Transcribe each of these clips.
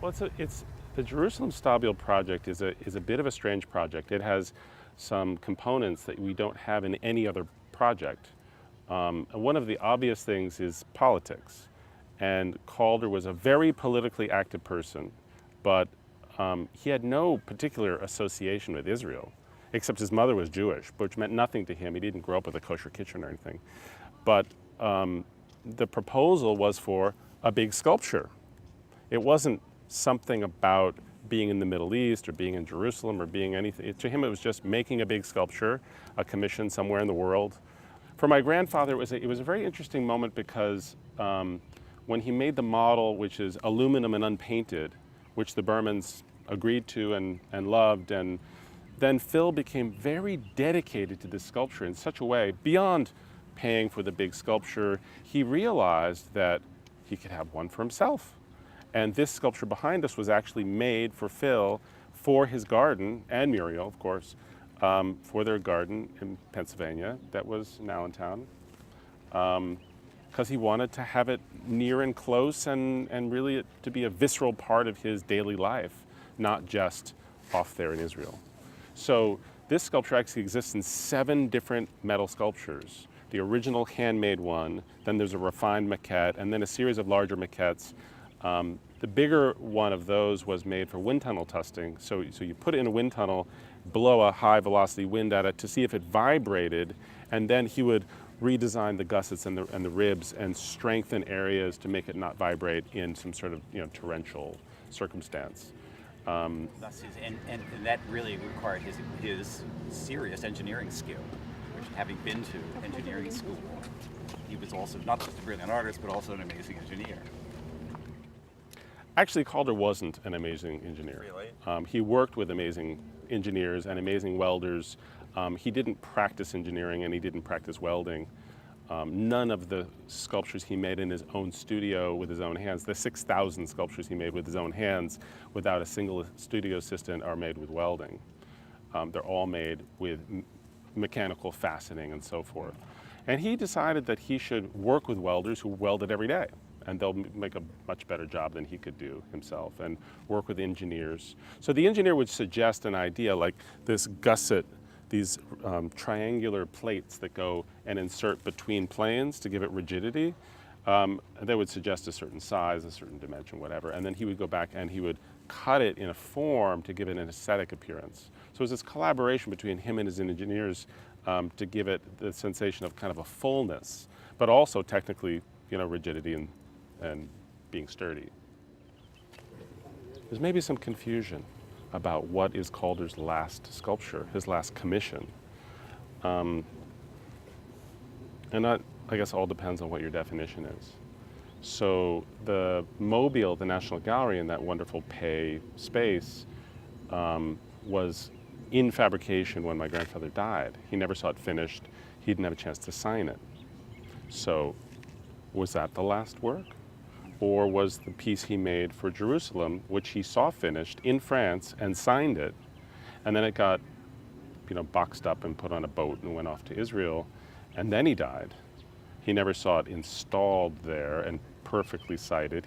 Well, it's the Jerusalem Stabile project is a bit of a strange project. It has some components that we don't have in any other project. And one of the obvious things is politics. And Calder was a very politically active person, but he had no particular association with Israel, except his mother was Jewish, which meant nothing to him. He didn't grow up with a kosher kitchen or anything. But the proposal was for a big sculpture. It wasn't something about being in the Middle East or being in Jerusalem or being anything. To him, it was just making a big sculpture, a commission somewhere in the world. For my grandfather, it was a very interesting moment because when he made the model, which is aluminum and unpainted, which the Burmans agreed to and loved, and then Phil became very dedicated to this sculpture in such a way, beyond paying for the big sculpture, he realized that he could have one for himself. And this sculpture behind us was actually made for Phil for his garden, and Muriel, of course, for their garden in Pennsylvania that was in Allentown, because he wanted to have it near and close and really to be a visceral part of his daily life, not just off there in Israel. So this sculpture actually exists in 7 different metal sculptures. The original handmade one, then there's a refined maquette, and then a series of larger maquettes. The bigger one of those was made for wind tunnel testing. So you put it in a wind tunnel, blow a high velocity wind at it to see if it vibrated, and then he would redesign the gussets and the ribs and strengthen areas to make it not vibrate in some sort of torrential circumstance. And that really required his serious engineering skill, which, having been to engineering school, he was also not just a brilliant artist, but also an amazing engineer. Actually, Calder wasn't an amazing engineer. Really? He worked with amazing engineers and amazing welders. He didn't practice engineering and he didn't practice welding. None of the sculptures he made in his own studio with his own hands, the 6,000 sculptures he made with his own hands without a single studio assistant, are made with welding. They're all made with mechanical fastening and so forth. And he decided that he should work with welders who welded every day, and they'll make a much better job than he could do himself, and work with engineers. So the engineer would suggest an idea like this gusset, these triangular plates that go and insert between planes to give it rigidity. They would suggest a certain size, a certain dimension, whatever, and then he would go back and he would cut it in a form to give it an aesthetic appearance. So it was this collaboration between him and his engineers to give it the sensation of kind of a fullness, but also technically, rigidity and being sturdy. There's maybe some confusion about what is Calder's last sculpture, his last commission. And that, I guess, all depends on what your definition is. So the Mobile, the National Gallery, in that wonderful Pei space, was in fabrication when my grandfather died. He never saw it finished. He didn't have a chance to sign it. So was that the last work? Or was the piece he made for Jerusalem, which he saw finished in France and signed it, and then it got, boxed up and put on a boat and went off to Israel, and then he died. He never saw it installed there and perfectly sited.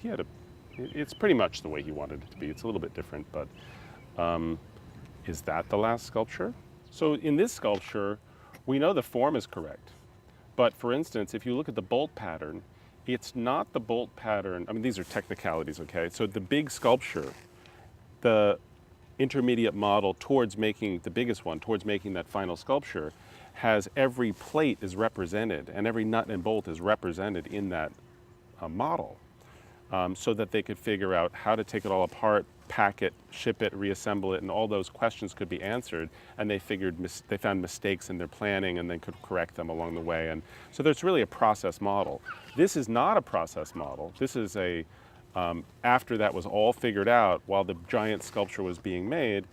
It's pretty much the way he wanted it to be. It's a little bit different, but is that the last sculpture? So in this sculpture, we know the form is correct. But for instance, if you look at the bolt pattern, it's not the bolt pattern. I mean, these are technicalities, okay? So the big sculpture, the intermediate model towards making the biggest one, towards making that final sculpture, has every plate is represented and every nut and bolt is represented in that model, so that they could figure out how to take it all apart, pack it, ship it, reassemble it, and all those questions could be answered. And they found mistakes in their planning and then could correct them along the way. And so there's really a process model. This is not a process model. This is after that was all figured out, while the giant sculpture was being made,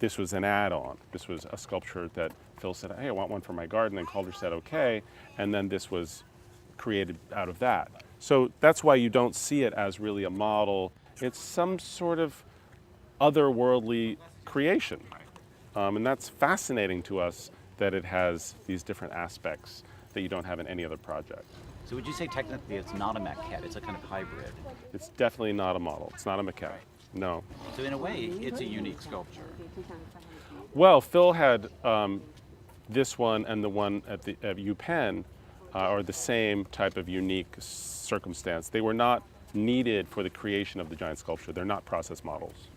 this was an add-on. This was a sculpture that Phil said, hey, I want one for my garden, and Calder said, okay, and then this was created out of that. So that's why you don't see it as really a model. It's some sort of otherworldly creation. And that's fascinating to us, that it has these different aspects that you don't have in any other project. So would you say technically it's not a maquette, it's a kind of hybrid? It's definitely not a model. It's not a maquette. No. So in a way, it's a unique sculpture. Well, Phil had this one and the one at UPenn are the same type of unique circumstance. They were not needed for the creation of the giant sculpture. They're not process models.